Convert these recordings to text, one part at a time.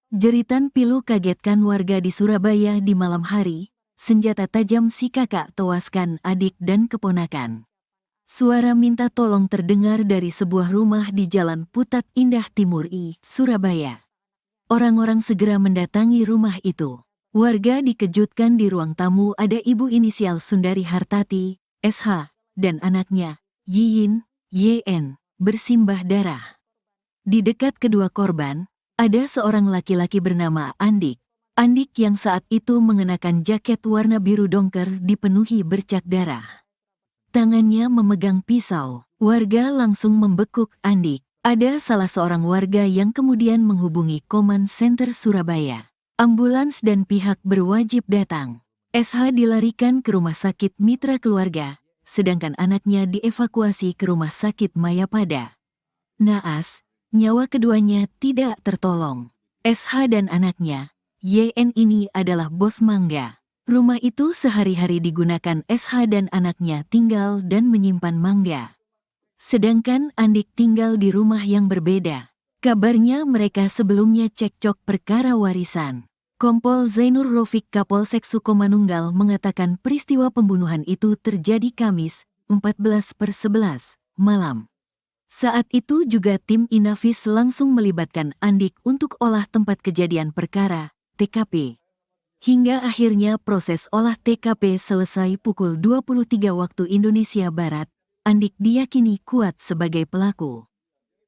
Jeritan pilu kagetkan warga di Surabaya di malam hari. Senjata tajam si kakak tewaskan adik dan keponakan. Suara minta tolong terdengar dari sebuah rumah di Jalan Putat Indah Timur I, Surabaya. Orang-orang segera mendatangi rumah itu. Warga dikejutkan di ruang tamu ada ibu inisial Sundari Hartati, SH, dan anaknya, Yiyin, YN, bersimbah darah. Di dekat kedua korban, ada seorang laki-laki bernama Andik. Andik yang saat itu mengenakan jaket warna biru dongker dipenuhi bercak darah. Tangannya memegang pisau. Warga langsung membekuk Andik. Ada salah seorang warga yang kemudian menghubungi Command Center Surabaya. Ambulans dan pihak berwajib datang. SH dilarikan ke rumah sakit Mitra Keluarga, sedangkan anaknya dievakuasi ke rumah sakit Mayapada. Naas, nyawa keduanya tidak tertolong. SH dan anaknya, YN ini adalah bos mangga. Rumah itu sehari-hari digunakan SH dan anaknya tinggal dan menyimpan mangga. Sedangkan Andik tinggal di rumah yang berbeda. Kabarnya mereka sebelumnya cekcok perkara warisan. Kompol Zainur Rofiq Kapolsek Sukomanunggal mengatakan peristiwa pembunuhan itu terjadi Kamis, 14/11, malam. Saat itu juga tim Inafis langsung melibatkan Andik untuk olah tempat kejadian perkara, TKP. Hingga akhirnya proses olah TKP selesai pukul 23 waktu Indonesia Barat, Andik diyakini kuat sebagai pelaku.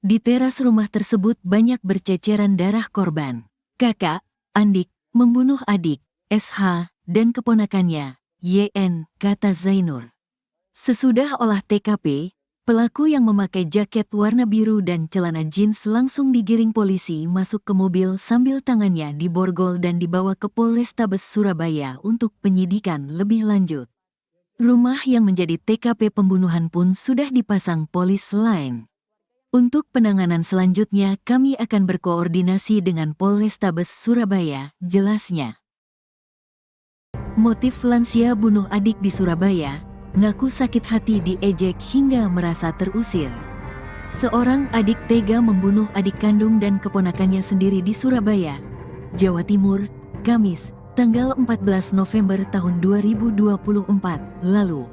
Di teras rumah tersebut banyak berceceran darah korban. Kakak, Andik, membunuh adik, SH, dan keponakannya, YN, kata Zainur. Sesudah olah TKP, pelaku yang memakai jaket warna biru dan celana jeans langsung digiring polisi masuk ke mobil sambil tangannya diborgol dan dibawa ke Polrestabes Surabaya untuk penyidikan lebih lanjut. Rumah yang menjadi TKP pembunuhan pun sudah dipasang polis lain. Untuk penanganan selanjutnya kami akan berkoordinasi dengan Polrestabes Surabaya, jelasnya. Motif lansia bunuh adik di Surabaya, ngaku sakit hati diejek hingga merasa terusir. Seorang adik tega membunuh adik kandung dan keponakannya sendiri di Surabaya, Jawa Timur, Kamis, tanggal 14 November tahun 2024 lalu.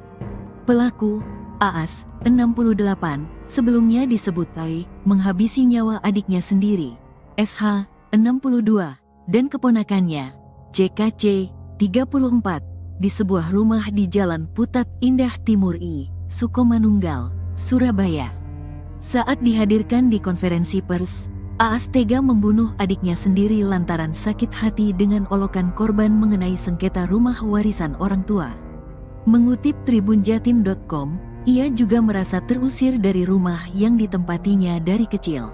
Pelaku, AAS, 68, sebelumnya disebut Pai, menghabisi nyawa adiknya sendiri, SH, 62, dan keponakannya, CKC, 34, di sebuah rumah di Jalan Putat Indah Timur I, Sukomanunggal, Surabaya. Saat dihadirkan di konferensi pers, AAS tega membunuh adiknya sendiri lantaran sakit hati dengan olokan korban mengenai sengketa rumah warisan orang tua. Mengutip tribunjatim.com, ia juga merasa terusir dari rumah yang ditempatinya dari kecil.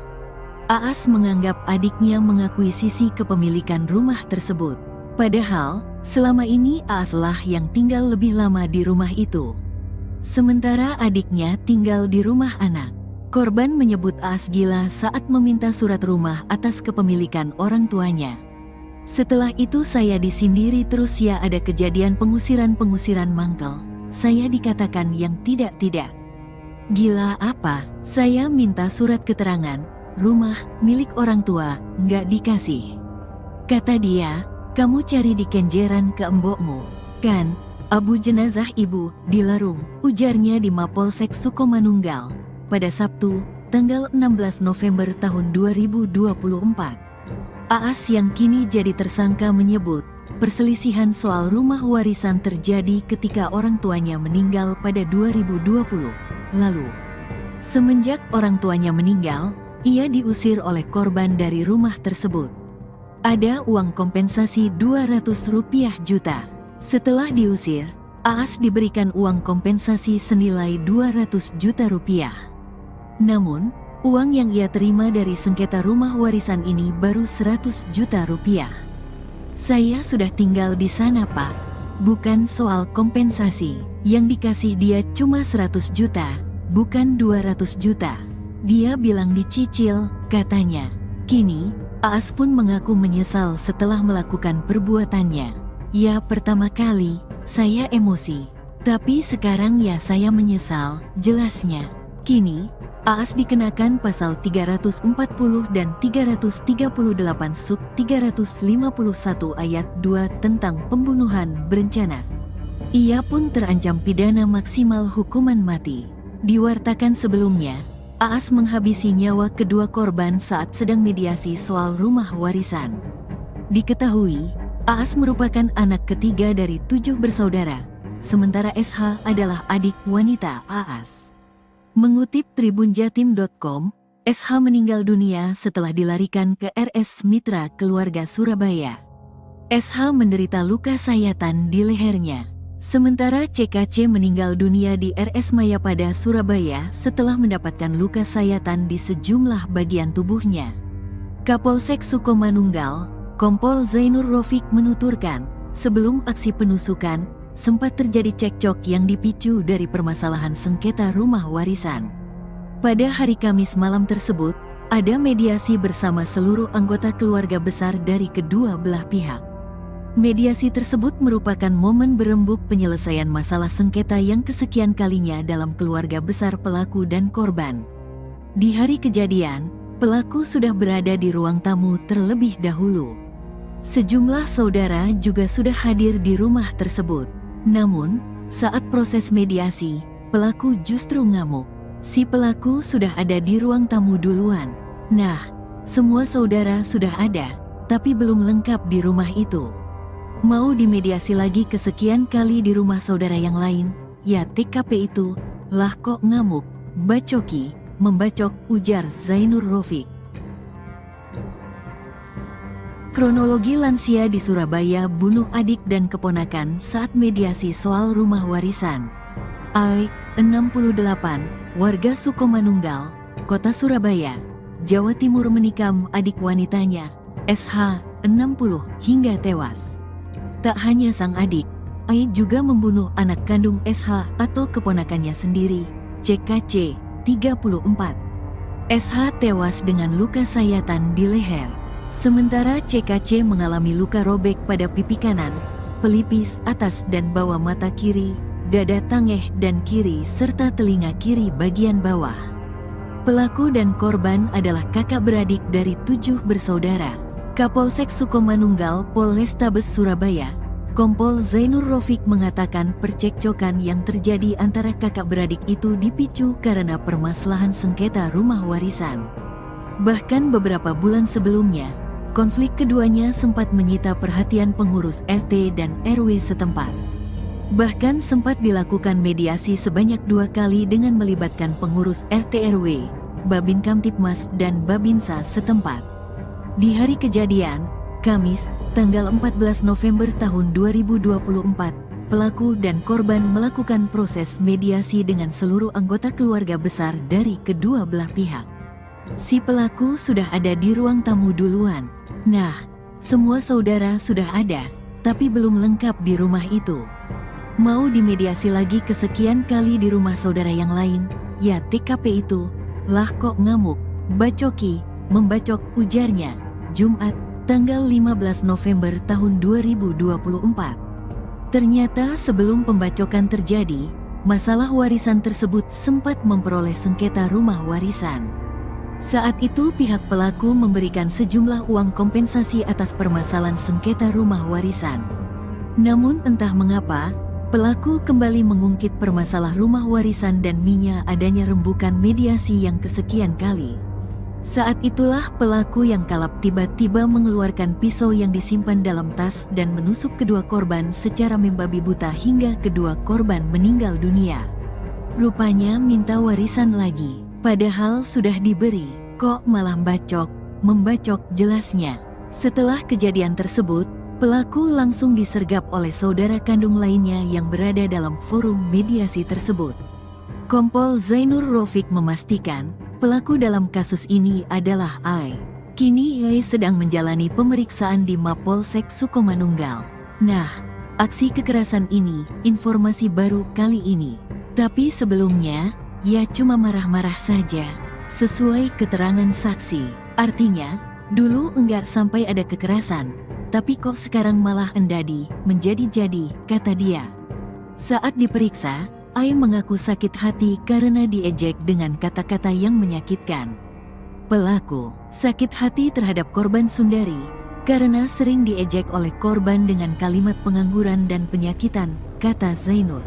AAS menganggap adiknya mengakuisisi kepemilikan rumah tersebut. Padahal, selama ini AAS lah yang tinggal lebih lama di rumah itu. Sementara adiknya tinggal di rumah anak. Korban menyebut AAS gila saat meminta surat rumah atas kepemilikan orang tuanya. Setelah itu saya disindiri terus ya ada kejadian pengusiran mangkel. Saya dikatakan yang tidak-tidak. Gila apa? Saya minta surat keterangan, rumah, milik orang tua, nggak dikasih. Kata dia, kamu cari di kenjeran ke embokmu, kan? Abu jenazah ibu, di Larung, ujarnya di Mapolsek Sukomanunggal, pada Sabtu, tanggal 16 November tahun 2024. AAS yang kini jadi tersangka menyebut, perselisihan soal rumah warisan terjadi ketika orang tuanya meninggal pada 2020 lalu. Semenjak orang tuanya meninggal, ia diusir oleh korban dari rumah tersebut. Ada uang kompensasi Rp200 juta. Setelah diusir, AAS diberikan uang kompensasi senilai Rp200 juta. Namun, uang yang ia terima dari sengketa rumah warisan ini baru Rp100 juta. Saya sudah tinggal di sana, Pak. Bukan soal kompensasi. Yang dikasih dia cuma 100 juta, bukan 200 juta. Dia bilang dicicil, katanya. Kini, AAS pun mengaku menyesal setelah melakukan perbuatannya. Ya pertama kali, saya emosi. Tapi sekarang ya saya menyesal, jelasnya. Kini, Aas dikenakan pasal 340 dan 338 sub 351 ayat 2 tentang pembunuhan berencana. Ia pun terancam pidana maksimal hukuman mati. Diwartakan sebelumnya, Aas menghabisi nyawa kedua korban saat sedang mediasi soal rumah warisan. Diketahui, Aas merupakan anak ketiga dari 7 bersaudara, sementara SH adalah adik wanita Aas. Mengutip tribunjatim.com, SH meninggal dunia setelah dilarikan ke RS Mitra Keluarga Surabaya. SH menderita luka sayatan di lehernya. Sementara CKC meninggal dunia di RS Mayapada Surabaya setelah mendapatkan luka sayatan di sejumlah bagian tubuhnya. Kapolsek Sukomanunggal, Kompol Zainur Rofiq menuturkan, sebelum aksi penusukan, sempat terjadi cekcok yang dipicu dari permasalahan sengketa rumah warisan. Pada hari Kamis malam tersebut, ada mediasi bersama seluruh anggota keluarga besar dari kedua belah pihak. Mediasi tersebut merupakan momen berembuk penyelesaian masalah sengketa yang kesekian kalinya dalam keluarga besar pelaku dan korban. Di hari kejadian, pelaku sudah berada di ruang tamu terlebih dahulu. Sejumlah saudara juga sudah hadir di rumah tersebut. Namun, saat proses mediasi, pelaku justru ngamuk. Si pelaku sudah ada di ruang tamu duluan. Nah, semua saudara sudah ada, tapi belum lengkap di rumah itu. Mau dimediasi lagi kesekian kali di rumah saudara yang lain, ya TKP itu, lah kok ngamuk, bacoki, membacok, ujar Zainur Rofiq. Kronologi lansia di Surabaya bunuh adik dan keponakan saat mediasi soal rumah warisan. AI, 68, warga Sukomanunggal, Kota Surabaya, Jawa Timur menikam adik wanitanya, SH, 60, hingga tewas. Tak hanya sang adik, AI juga membunuh anak kandung SH atau keponakannya sendiri, CKC, 34. SH tewas dengan luka sayatan di leher. Sementara CKC mengalami luka robek pada pipi kanan, pelipis atas dan bawah mata kiri, dada tengah dan kiri serta telinga kiri bagian bawah. Pelaku dan korban adalah kakak beradik dari 7 bersaudara. Kapolsek Sukomanunggal Polrestabes Surabaya, Kompol Zainur Rofiq mengatakan percekcokan yang terjadi antara kakak beradik itu dipicu karena permasalahan sengketa rumah warisan. Bahkan beberapa bulan sebelumnya, konflik keduanya sempat menyita perhatian pengurus RT dan RW setempat. Bahkan sempat dilakukan mediasi sebanyak 2 kali dengan melibatkan pengurus RT RW, Babin Kamtipmas dan Babinsa setempat. Di hari kejadian, Kamis, tanggal 14 November tahun 2024, pelaku dan korban melakukan proses mediasi dengan seluruh anggota keluarga besar dari kedua belah pihak. Si pelaku sudah ada di ruang tamu duluan. Nah, semua saudara sudah ada, tapi belum lengkap di rumah itu. Mau dimediasi lagi kesekian kali di rumah saudara yang lain, ya TKP itu, lah kok ngamuk, bacoki, membacok, ujarnya, Jumat, tanggal 15 November tahun 2024. Ternyata sebelum pembacokan terjadi, masalah warisan tersebut sempat memperoleh sengketa rumah warisan. Saat itu pihak pelaku memberikan sejumlah uang kompensasi atas permasalahan sengketa rumah warisan. Namun entah mengapa, pelaku kembali mengungkit permasalah rumah warisan dan minyak adanya rembukan mediasi yang kesekian kali. Saat itulah pelaku yang kalap tiba-tiba mengeluarkan pisau yang disimpan dalam tas dan menusuk kedua korban secara membabi buta hingga kedua korban meninggal dunia. Rupanya minta warisan lagi. Padahal sudah diberi, kok malah membacok jelasnya. Setelah kejadian tersebut, pelaku langsung disergap oleh saudara kandung lainnya yang berada dalam forum mediasi tersebut. Kompol Zainur Rofiq memastikan, pelaku dalam kasus ini adalah AI. Kini AI sedang menjalani pemeriksaan di Mapolsek Sukomanunggal. Nah, aksi kekerasan ini, informasi baru kali ini. Tapi sebelumnya, ya cuma marah-marah saja, sesuai keterangan saksi. Artinya, dulu enggak sampai ada kekerasan, tapi kok sekarang malah endadi, menjadi-jadi, kata dia. Saat diperiksa, Ai mengaku sakit hati karena diejek dengan kata-kata yang menyakitkan. Pelaku sakit hati terhadap korban Sundari karena sering diejek oleh korban dengan kalimat pengangguran dan penyakitan, kata Zainur.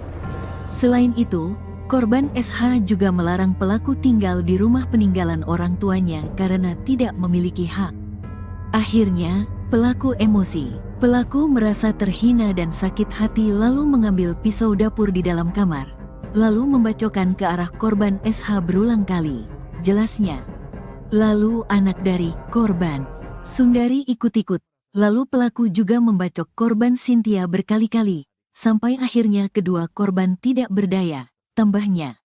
Selain itu, korban SH juga melarang pelaku tinggal di rumah peninggalan orang tuanya karena tidak memiliki hak. Akhirnya, pelaku emosi. Pelaku merasa terhina dan sakit hati lalu mengambil pisau dapur di dalam kamar, lalu membacokkan ke arah korban SH berulang kali. Jelasnya. Lalu anak dari korban Sundari ikut-ikut, lalu pelaku juga membacok korban Cynthia berkali-kali, sampai akhirnya kedua korban tidak berdaya, tambahnya.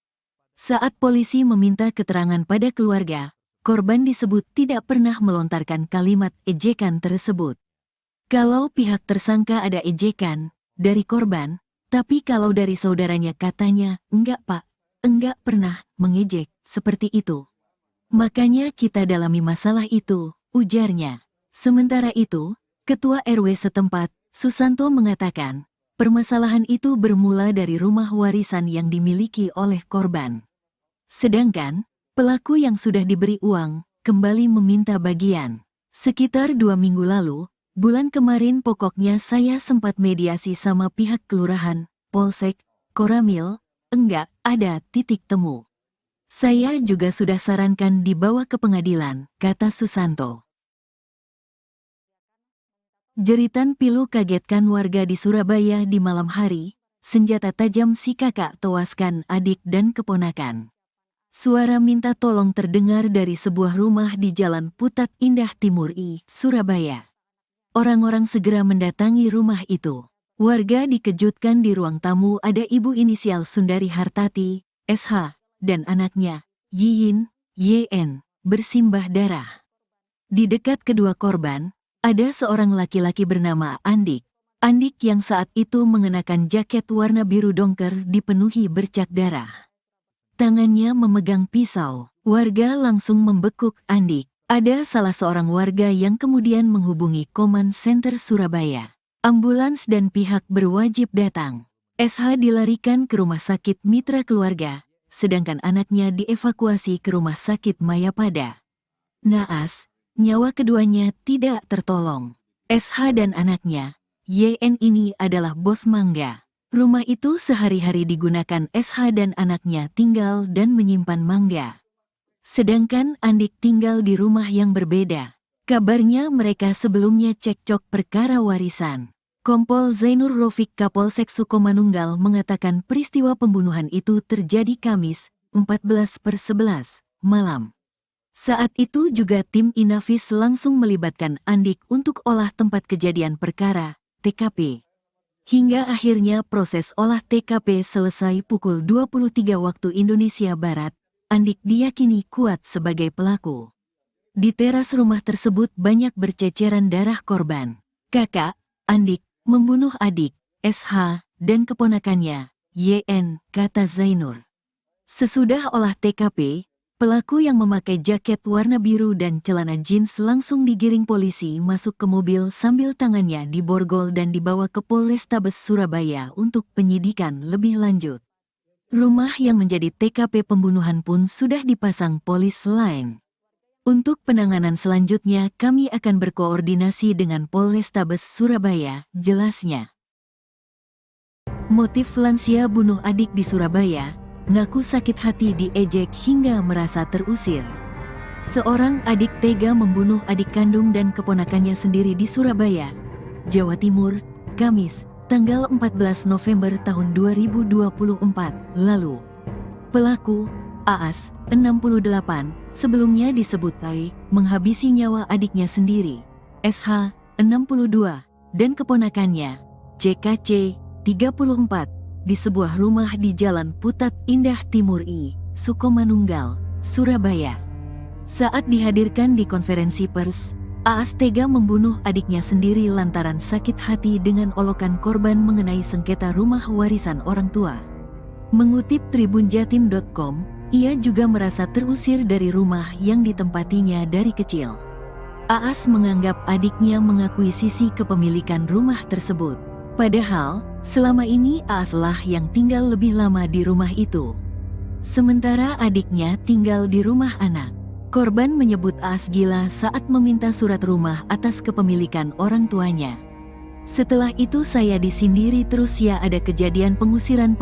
Saat polisi meminta keterangan pada keluarga, korban disebut tidak pernah melontarkan kalimat ejekan tersebut. Kalau pihak tersangka ada ejekan dari korban, tapi kalau dari saudaranya katanya, enggak pak, enggak pernah mengejek seperti itu. Makanya kita dalami masalah itu, ujarnya. Sementara itu, Ketua RW setempat, Susanto mengatakan, permasalahan itu bermula dari rumah warisan yang dimiliki oleh korban. Sedangkan, pelaku yang sudah diberi uang, kembali meminta bagian. Sekitar 2 minggu lalu, bulan kemarin pokoknya saya sempat mediasi sama pihak kelurahan, polsek, Koramil, enggak ada titik temu. Saya juga sudah sarankan dibawa ke pengadilan, kata Susanto. Jeritan pilu kagetkan warga di Surabaya di malam hari, senjata tajam si kakak tewaskan adik dan keponakan. Suara minta tolong terdengar dari sebuah rumah di Jalan Putat Indah Timur I, Surabaya. Orang-orang segera mendatangi rumah itu. Warga dikejutkan di ruang tamu ada ibu inisial Sundari Hartati, SH, dan anaknya, Yiyin, YN, bersimbah darah. Di dekat kedua korban, ada seorang laki-laki bernama Andik. Andik yang saat itu mengenakan jaket warna biru dongker dipenuhi bercak darah. Tangannya memegang pisau. Warga langsung membekuk Andik. Ada salah seorang warga yang kemudian menghubungi Command Center Surabaya. Ambulans dan pihak berwajib datang. SH dilarikan ke rumah sakit Mitra Keluarga, sedangkan anaknya dievakuasi ke rumah sakit Mayapada. Naas, nyawa keduanya tidak tertolong. SH dan anaknya, YN ini adalah bos mangga. Rumah itu sehari-hari digunakan SH dan anaknya tinggal dan menyimpan mangga. Sedangkan Andik tinggal di rumah yang berbeda. Kabarnya mereka sebelumnya cekcok perkara warisan. Kompol Zainur Rofik Kapolsek Sukomanunggal mengatakan peristiwa pembunuhan itu terjadi Kamis, 14/11, malam. Saat itu juga tim Inavis langsung melibatkan Andik untuk olah tempat kejadian perkara, TKP. Hingga akhirnya proses olah TKP selesai pukul 23 waktu Indonesia Barat. Andik diyakini kuat sebagai pelaku. Di teras rumah tersebut banyak berceceran darah korban. Kakak, Andik, membunuh adik, SH, dan keponakannya, YN, kata Zainur. Sesudah olah TKP, pelaku yang memakai jaket warna biru dan celana jeans langsung digiring polisi masuk ke mobil sambil tangannya diborgol dan dibawa ke Polrestabes Surabaya untuk penyidikan lebih lanjut. Rumah yang menjadi TKP pembunuhan pun sudah dipasang polis lain. Untuk penanganan selanjutnya kami akan berkoordinasi dengan Polrestabes Surabaya, jelasnya. Motif lansia bunuh adik di Surabaya, ngaku sakit hati diejek hingga merasa terusir. Seorang adik tega membunuh adik kandung dan keponakannya sendiri di Surabaya, Jawa Timur, Kamis, tanggal 14 November tahun 2024 lalu. Pelaku, AAS, 68, sebelumnya disebut Ai, menghabisi nyawa adiknya sendiri, SH, 62, dan keponakannya, CKC, 34, di sebuah rumah di Jalan Putat Indah Timur I, Sukomanunggal, Surabaya. Saat dihadirkan di konferensi pers, AAS tega membunuh adiknya sendiri lantaran sakit hati dengan olokan korban mengenai sengketa rumah warisan orang tua. Mengutip tribunjatim.com, ia juga merasa terusir dari rumah yang ditempatinya dari kecil. AAS menganggap adiknya mengakuisisi kepemilikan rumah tersebut. Padahal, Selama ini Aas lah yang tinggal lebih lama di rumah itu. Sementara adiknya tinggal di rumah anak. Korban menyebut Aas gila saat meminta surat rumah atas kepemilikan orang tuanya. Setelah itu saya disindiri terus ya, ada kejadian pengusiran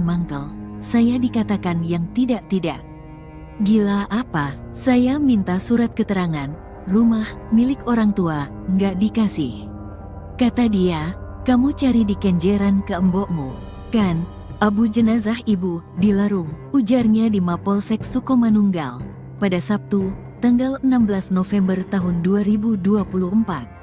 mangkel. Saya dikatakan yang tidak-tidak. Gila apa? Saya minta surat keterangan, rumah milik orang tua, nggak dikasih. Kata dia, kamu cari di kenjeran ke embokmu, kan? Abu jenazah ibu, di Larung, ujarnya di Mapolsek Sukomanunggal, pada Sabtu, tanggal 16 November tahun 2024.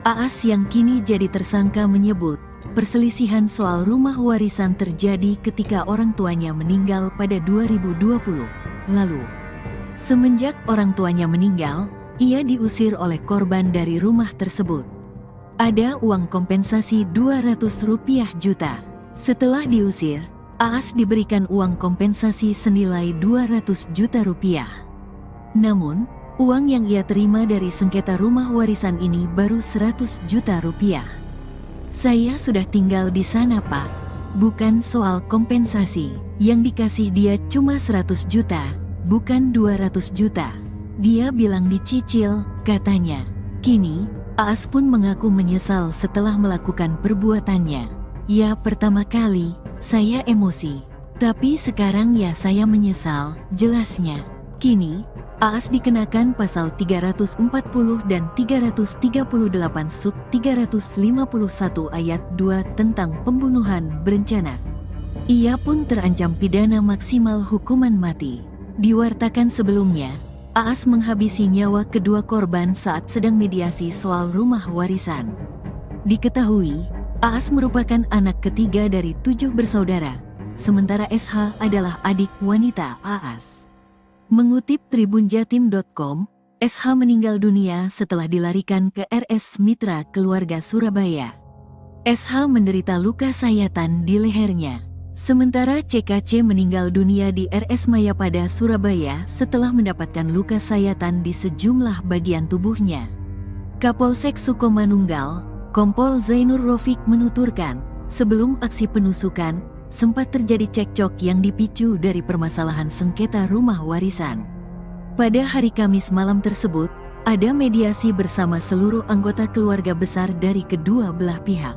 Aas yang kini jadi tersangka menyebut, perselisihan soal rumah warisan terjadi ketika orang tuanya meninggal pada 2020 lalu. Semenjak orang tuanya meninggal, ia diusir oleh korban dari rumah tersebut. Ada uang kompensasi 200 rupiah juta. Setelah diusir, Aas diberikan uang kompensasi senilai 200 juta rupiah. Namun, uang yang ia terima dari sengketa rumah warisan ini baru 100 juta rupiah. Saya sudah tinggal di sana, Pak. Bukan soal kompensasi. Yang dikasih dia cuma 100 juta, bukan 200 juta. Dia bilang dicicil, katanya. Kini, Aas pun mengaku menyesal setelah melakukan perbuatannya. Ya, pertama kali, saya emosi. Tapi sekarang ya saya menyesal, jelasnya. Kini, Aas dikenakan pasal 340 dan 338 sub 351 ayat 2 tentang pembunuhan berencana. Ia pun terancam pidana maksimal hukuman mati. Diwartakan sebelumnya, Aas menghabisi nyawa kedua korban saat sedang mediasi soal rumah warisan. Diketahui, Aas merupakan anak ketiga dari 7 bersaudara, sementara SH adalah adik wanita Aas. Mengutip tribunjatim.com, SH meninggal dunia setelah dilarikan ke RS Mitra Keluarga Surabaya. SH menderita luka sayatan di lehernya, sementara CKC meninggal dunia di RS Mayapada Surabaya setelah mendapatkan luka sayatan di sejumlah bagian tubuhnya. Kapolsek Sukomanunggal, Kompol Zainur Rofik menuturkan, sebelum aksi penusukan, sempat terjadi cekcok yang dipicu dari permasalahan sengketa rumah warisan. Pada hari Kamis malam tersebut, ada mediasi bersama seluruh anggota keluarga besar dari kedua belah pihak.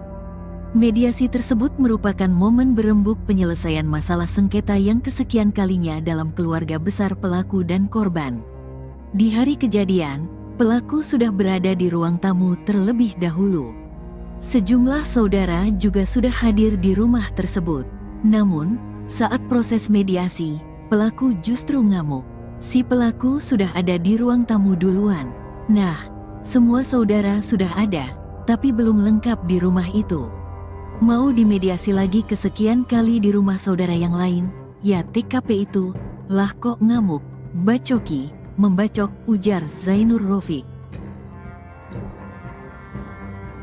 Mediasi tersebut merupakan momen berembuk penyelesaian masalah sengketa yang kesekian kalinya dalam keluarga besar pelaku dan korban. Di hari kejadian, pelaku sudah berada di ruang tamu terlebih dahulu. Sejumlah saudara juga sudah hadir di rumah tersebut. Namun, saat proses mediasi, pelaku justru ngamuk. Si pelaku sudah ada di ruang tamu duluan. Nah, semua saudara sudah ada, tapi belum lengkap di rumah itu. Mau dimediasi lagi kesekian kali di rumah saudara yang lain, ya TKP itu, lah kok ngamuk, bacoki, membacok, ujar Zainur Rofik.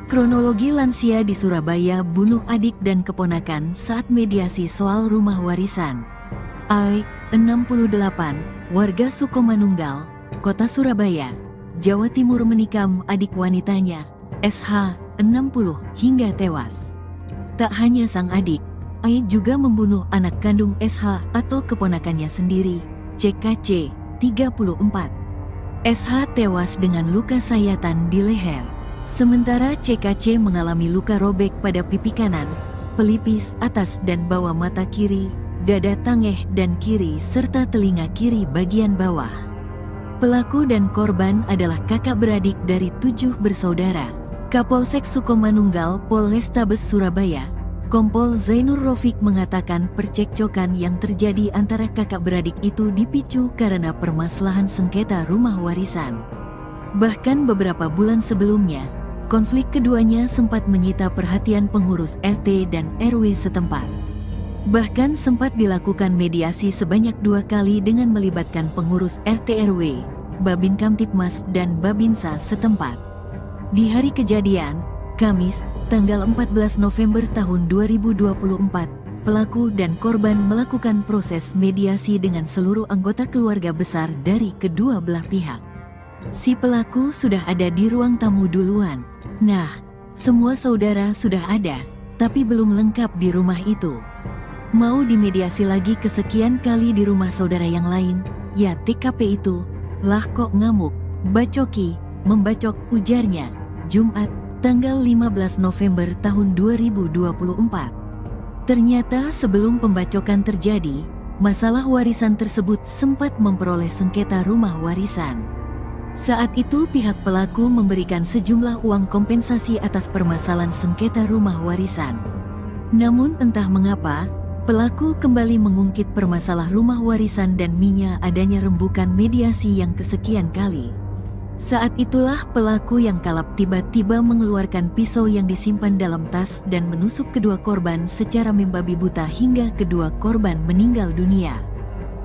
Kronologi lansia di Surabaya bunuh adik dan keponakan saat mediasi soal rumah warisan. AI, 68, warga Sukomanunggal, Kota Surabaya, Jawa Timur menikam adik wanitanya, SH, 60, hingga tewas. Tak hanya sang adik, AI juga membunuh anak kandung SH atau keponakannya sendiri, CKC, 34. SH tewas dengan luka sayatan di leher. Sementara CKC mengalami luka robek pada pipi kanan, pelipis atas dan bawah mata kiri, dada tengah dan kiri serta telinga kiri bagian bawah. Pelaku dan korban adalah kakak beradik dari 7 bersaudara. Kapolsek Sukomanunggal Polrestabes Surabaya, Kompol Zainur Rofik mengatakan percekcokan yang terjadi antara kakak beradik itu dipicu karena permasalahan sengketa rumah warisan. Bahkan beberapa bulan sebelumnya, konflik keduanya sempat menyita perhatian pengurus RT dan RW setempat. Bahkan sempat dilakukan mediasi sebanyak 2 kali dengan melibatkan pengurus RT RW, Babin Kamtipmas dan Babinsa setempat. Di hari kejadian, Kamis, tanggal 14 November tahun 2024, pelaku dan korban melakukan proses mediasi dengan seluruh anggota keluarga besar dari kedua belah pihak. Si pelaku sudah ada di ruang tamu duluan. Nah, semua saudara sudah ada, tapi belum lengkap di rumah itu. Mau dimediasi lagi kesekian kali di rumah saudara yang lain, ya TKP itu, lah kok ngamuk, bacoki, membacok, ujarnya, Jumat, tanggal 15 November tahun 2024. Ternyata sebelum pembacokan terjadi, masalah warisan tersebut sempat memperoleh sengketa rumah warisan. Saat itu pihak pelaku memberikan sejumlah uang kompensasi atas permasalahan sengketa rumah warisan. Namun entah mengapa, pelaku kembali mengungkit permasalahan rumah warisan dan minyak adanya rembukan mediasi yang kesekian kali. Saat itulah pelaku yang kalap tiba-tiba mengeluarkan pisau yang disimpan dalam tas dan menusuk kedua korban secara membabi buta hingga kedua korban meninggal dunia.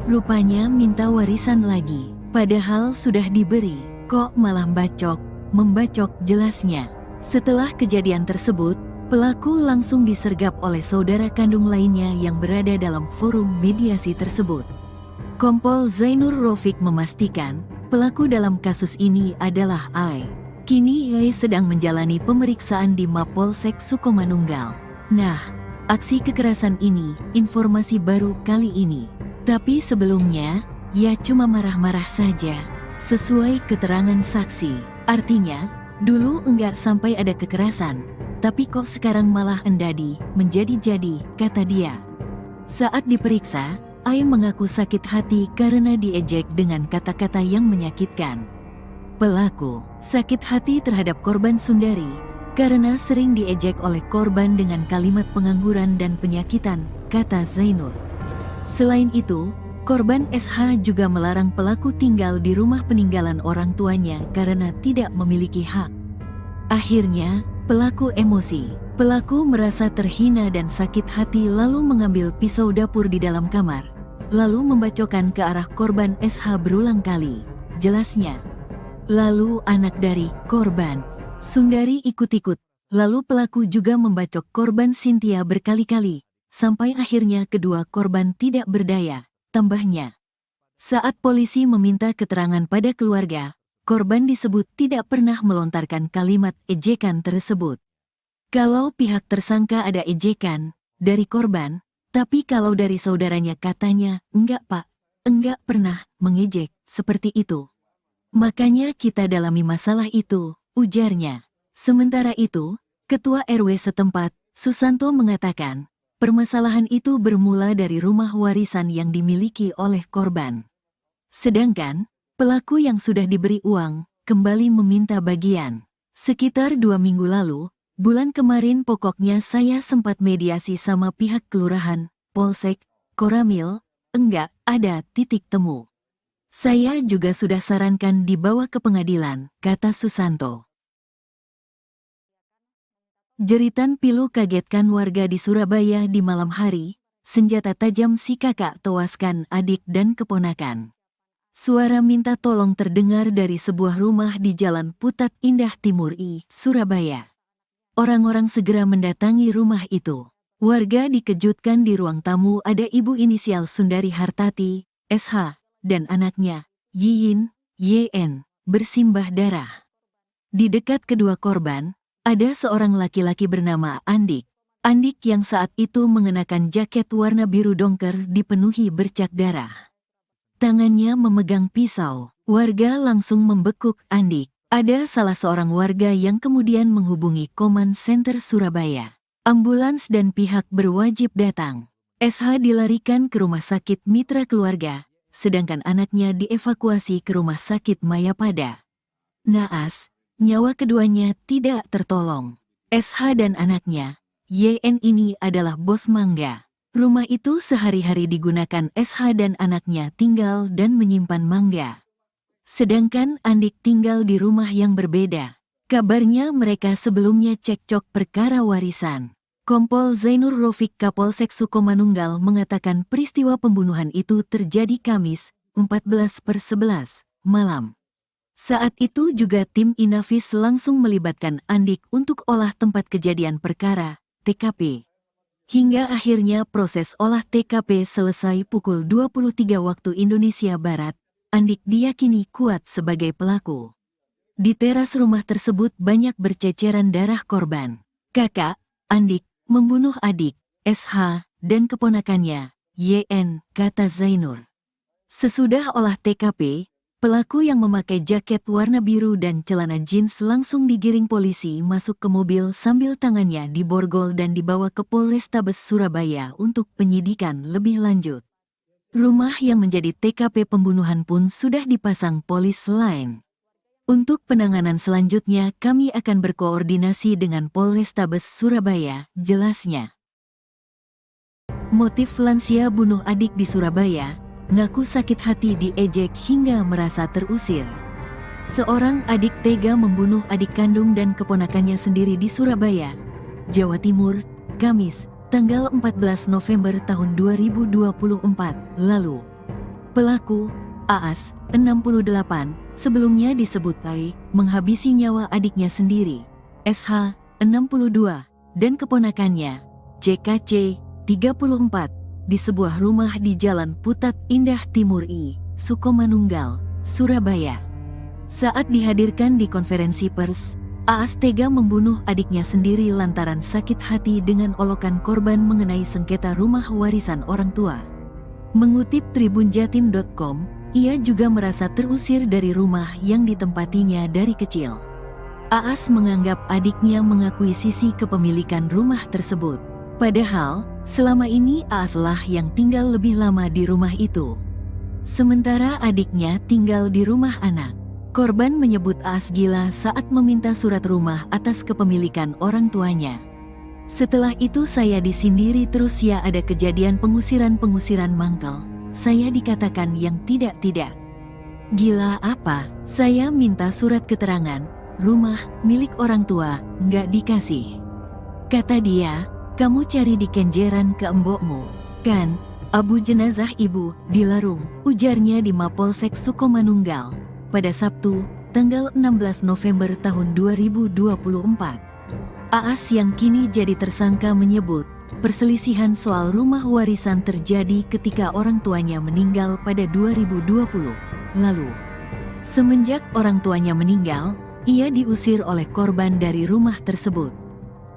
Rupanya minta warisan lagi. Padahal sudah diberi, kok malah membacok jelasnya. Setelah kejadian tersebut, pelaku langsung disergap oleh saudara kandung lainnya yang berada dalam forum mediasi tersebut. Kompol Zainur Rofiq memastikan, pelaku dalam kasus ini adalah Ai. Kini Ai sedang menjalani pemeriksaan di Mapolsek Sukomanunggal. Nah, aksi kekerasan ini, informasi baru kali ini. Tapi sebelumnya, ya cuma marah-marah saja, sesuai keterangan saksi. Artinya, dulu enggak sampai ada kekerasan, tapi kok sekarang malah endadi, menjadi-jadi, kata dia. Saat diperiksa, Ai mengaku sakit hati karena diejek dengan kata-kata yang menyakitkan. Pelaku sakit hati terhadap korban Sundari karena sering diejek oleh korban dengan kalimat pengangguran dan penyakitan, kata Zainur. Selain itu, korban SH juga melarang pelaku tinggal di rumah peninggalan orang tuanya karena tidak memiliki hak. Akhirnya, pelaku emosi. Pelaku merasa terhina dan sakit hati lalu mengambil pisau dapur di dalam kamar, lalu membacokkan ke arah korban SH berulang kali. Jelasnya. Lalu anak dari korban Sundari ikut-ikut. Lalu pelaku juga membacok korban Cynthia berkali-kali, sampai akhirnya kedua korban tidak berdaya. Tambahnya, saat polisi meminta keterangan pada keluarga, korban disebut tidak pernah melontarkan kalimat ejekan tersebut. Kalau pihak tersangka ada ejekan dari korban, tapi kalau dari saudaranya katanya, enggak pak, enggak pernah mengejek seperti itu. Makanya kita dalami masalah itu, ujarnya. Sementara itu, Ketua RW setempat, Susanto mengatakan, permasalahan itu bermula dari rumah warisan yang dimiliki oleh korban. Sedangkan, pelaku yang sudah diberi uang, kembali meminta bagian. Sekitar 2 minggu lalu, bulan kemarin pokoknya saya sempat mediasi sama pihak kelurahan, Polsek, Koramil, enggak ada titik temu. Saya juga sudah sarankan dibawa ke pengadilan, kata Susanto. Jeritan pilu kagetkan warga di Surabaya di malam hari, senjata tajam si kakak tewaskan adik dan keponakan. Suara minta tolong terdengar dari sebuah rumah di Jalan Putat Indah Timur I, Surabaya. Orang-orang segera mendatangi rumah itu. Warga dikejutkan di ruang tamu ada ibu inisial Sundari Hartati, SH, dan anaknya, Yiyin, YN, bersimbah darah. Di dekat kedua korban, ada seorang laki-laki bernama Andik. Andik yang saat itu mengenakan jaket warna biru dongker dipenuhi bercak darah. Tangannya memegang pisau. Warga langsung membekuk Andik. Ada salah seorang warga yang kemudian menghubungi Command Center Surabaya. Ambulans dan pihak berwajib datang. SH dilarikan ke rumah sakit Mitra Keluarga, sedangkan anaknya dievakuasi ke rumah sakit Mayapada. Naas, nyawa keduanya tidak tertolong. SH dan anaknya, YN ini adalah bos mangga. Rumah itu sehari-hari digunakan SH dan anaknya tinggal dan menyimpan mangga. Sedangkan Andik tinggal di rumah yang berbeda. Kabarnya mereka sebelumnya cekcok perkara warisan. Kompol Zainur Rofiq Kapolsek Sukomanunggal mengatakan peristiwa pembunuhan itu terjadi Kamis, 14/11, malam. Saat itu juga tim Inafis langsung melibatkan Andik untuk olah tempat kejadian perkara, TKP. Hingga akhirnya proses olah TKP selesai pukul 23 waktu Indonesia Barat, Andik diyakini kuat sebagai pelaku. Di teras rumah tersebut banyak berceceran darah korban. Kakak, Andik, membunuh adik, SH, dan keponakannya, YN, kata Zainur. Sesudah olah TKP, pelaku yang memakai jaket warna biru dan celana jeans langsung digiring polisi masuk ke mobil sambil tangannya diborgol dan dibawa ke Polrestabes Surabaya untuk penyidikan lebih lanjut. Rumah yang menjadi TKP pembunuhan pun sudah dipasang polis lain. Untuk penanganan selanjutnya kami akan berkoordinasi dengan Polrestabes Surabaya, jelasnya. Motif lansia bunuh adik di Surabaya, ngaku sakit hati diejek hingga merasa terusir. Seorang adik tega membunuh adik kandung dan keponakannya sendiri di Surabaya, Jawa Timur, Kamis, tanggal 14 November tahun 2024 lalu. Pelaku, AAS, 68, sebelumnya disebut AI, menghabisi nyawa adiknya sendiri, SH, 62, dan keponakannya, CKC, 34, di sebuah rumah di Jalan Putat Indah Timur I, Sukomanunggal, Surabaya. Saat dihadirkan di konferensi pers, AAS tega membunuh adiknya sendiri lantaran sakit hati dengan olokan korban mengenai sengketa rumah warisan orang tua. Mengutip tribunjatim.com, ia juga merasa terusir dari rumah yang ditempatinya dari kecil. AAS menganggap adiknya mengakuisisi kepemilikan rumah tersebut. Padahal, selama ini AAS lah yang tinggal lebih lama di rumah itu. Sementara adiknya tinggal di rumah anak. Korban menyebut AAS gila saat meminta surat rumah atas kepemilikan orang tuanya. Setelah itu saya disindiri terus ya ada kejadian pengusiran mangkel. Saya dikatakan yang tidak-tidak. Gila apa? Saya minta surat keterangan, rumah, milik orang tua, nggak dikasih. Kata dia, kamu cari di kenjeran ke embokmu, kan? Abu jenazah ibu, di Larung, ujarnya di Mapolsek Sukomanunggal, pada Sabtu, tanggal 16 November tahun 2024. AAS yang kini jadi tersangka menyebut, perselisihan soal rumah warisan terjadi ketika orang tuanya meninggal pada 2020 lalu. Semenjak orang tuanya meninggal, ia diusir oleh korban dari rumah tersebut.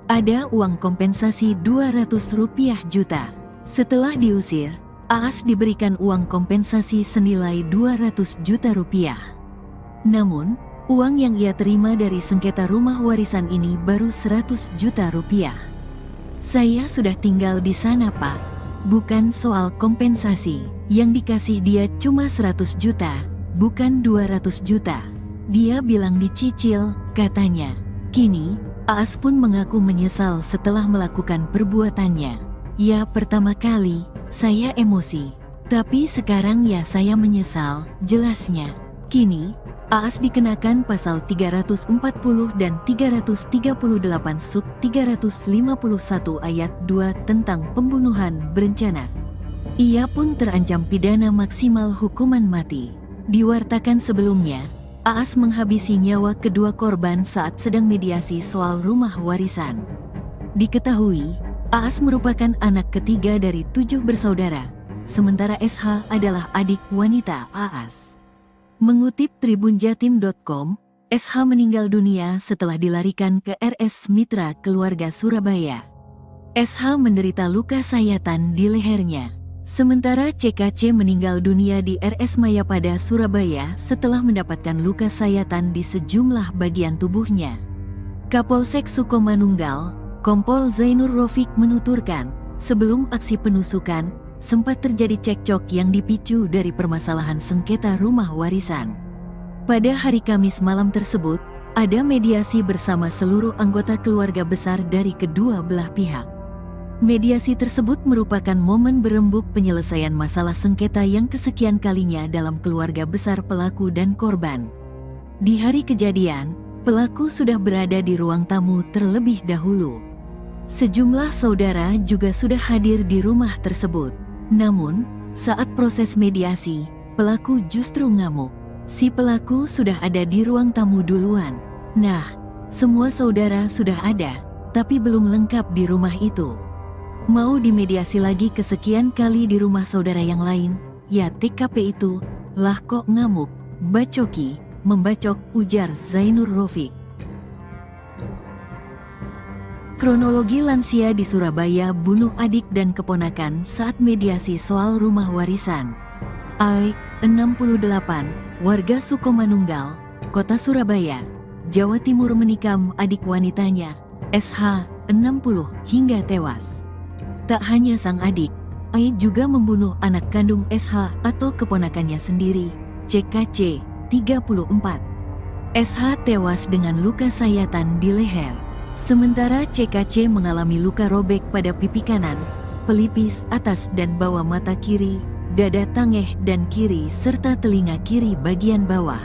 Ada uang kompensasi Rp200 juta. Setelah diusir, AAS diberikan uang kompensasi senilai Rp200 juta. Namun, uang yang ia terima dari sengketa rumah warisan ini baru Rp100 juta. Saya sudah tinggal di sana, Pak. Bukan soal kompensasi. Yang dikasih dia cuma 100 juta, bukan 200 juta. Dia bilang dicicil, katanya. Kini, AAS pun mengaku menyesal setelah melakukan perbuatannya. Ya pertama kali, saya emosi. Tapi sekarang ya saya menyesal, jelasnya. Kini, AAS dikenakan pasal 340 dan 338 sub 351 ayat 2 tentang pembunuhan berencana. Ia pun terancam pidana maksimal hukuman mati. Diwartakan sebelumnya, AAS menghabisi nyawa kedua korban saat sedang mediasi soal rumah warisan. Diketahui, AAS merupakan anak ketiga dari 7 bersaudara, sementara SH adalah adik wanita AAS. Mengutip tribunjatim.com, SH meninggal dunia setelah dilarikan ke RS Mitra Keluarga Surabaya. SH menderita luka sayatan di lehernya. Sementara CKC meninggal dunia di RS Mayapada, Surabaya setelah mendapatkan luka sayatan di sejumlah bagian tubuhnya. Kapolsek Sukomanunggal, Kompol Zainur Rofiq menuturkan, sebelum aksi penusukan, sempat terjadi cekcok yang dipicu dari permasalahan sengketa rumah warisan. Pada hari Kamis malam tersebut, ada mediasi bersama seluruh anggota keluarga besar dari kedua belah pihak. Mediasi tersebut merupakan momen berembuk penyelesaian masalah sengketa yang kesekian kalinya dalam keluarga besar pelaku dan korban. Di hari kejadian, pelaku sudah berada di ruang tamu terlebih dahulu. Sejumlah saudara juga sudah hadir di rumah tersebut. Namun, saat proses mediasi, pelaku justru ngamuk. Si pelaku sudah ada di ruang tamu duluan. Nah, semua saudara sudah ada, tapi belum lengkap di rumah itu. Mau dimediasi lagi kesekian kali di rumah saudara yang lain, ya TKP itu, lah kok ngamuk, bacoki, membacok, ujar Zainur Rofiq. Kronologi lansia di Surabaya bunuh adik dan keponakan saat mediasi soal rumah warisan. AI, 68, warga Sukomanunggal, Kota Surabaya, Jawa Timur menikam adik wanitanya, SH, 60, hingga tewas. Tak hanya sang adik, AI juga membunuh anak kandung SH atau keponakannya sendiri, CKC, 34. SH tewas dengan luka sayatan di leher. Sementara CKC mengalami luka robek pada pipi kanan, pelipis atas dan bawah mata kiri, dada tengah dan kiri serta telinga kiri bagian bawah.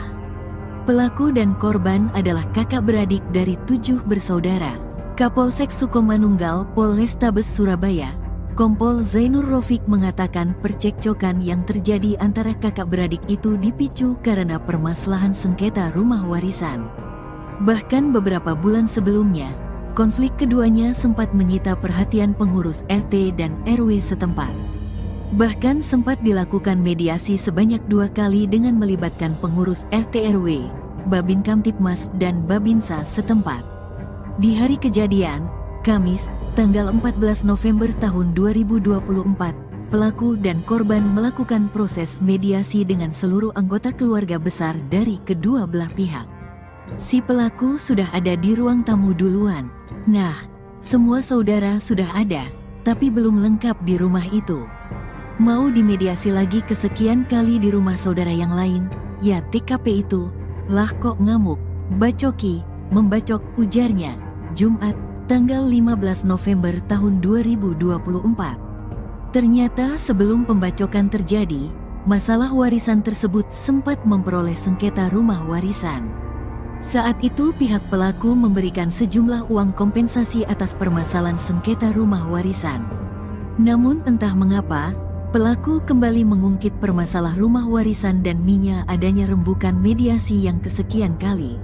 Pelaku dan korban adalah kakak beradik dari 7 bersaudara. Kapolsek Sukomanunggal Polrestabes Surabaya, Kompol Zainur Rofik mengatakan percekcokan yang terjadi antara kakak beradik itu dipicu karena permasalahan sengketa rumah warisan. Bahkan beberapa bulan sebelumnya, konflik keduanya sempat menyita perhatian pengurus RT dan RW setempat. Bahkan sempat dilakukan mediasi sebanyak 2 kali dengan melibatkan pengurus RT RW, Babin Kamtipmas dan Babinsa setempat. Di hari kejadian, Kamis, tanggal 14 November tahun 2024, pelaku dan korban melakukan proses mediasi dengan seluruh anggota keluarga besar dari kedua belah pihak. Si pelaku sudah ada di ruang tamu duluan. Nah, semua saudara sudah ada, tapi belum lengkap di rumah itu. Mau dimediasi lagi kesekian kali di rumah saudara yang lain, ya TKP itu, lah kok ngamuk, bacoki, membacok, ujarnya, Jumat, tanggal 15 November tahun 2024. Ternyata sebelum pembacokan terjadi, masalah warisan tersebut sempat memperoleh sengketa rumah warisan. Saat itu pihak pelaku memberikan sejumlah uang kompensasi atas permasalahan sengketa rumah warisan. Namun entah mengapa, pelaku kembali mengungkit permasalahan rumah warisan dan minyak adanya rembukan mediasi yang kesekian kali.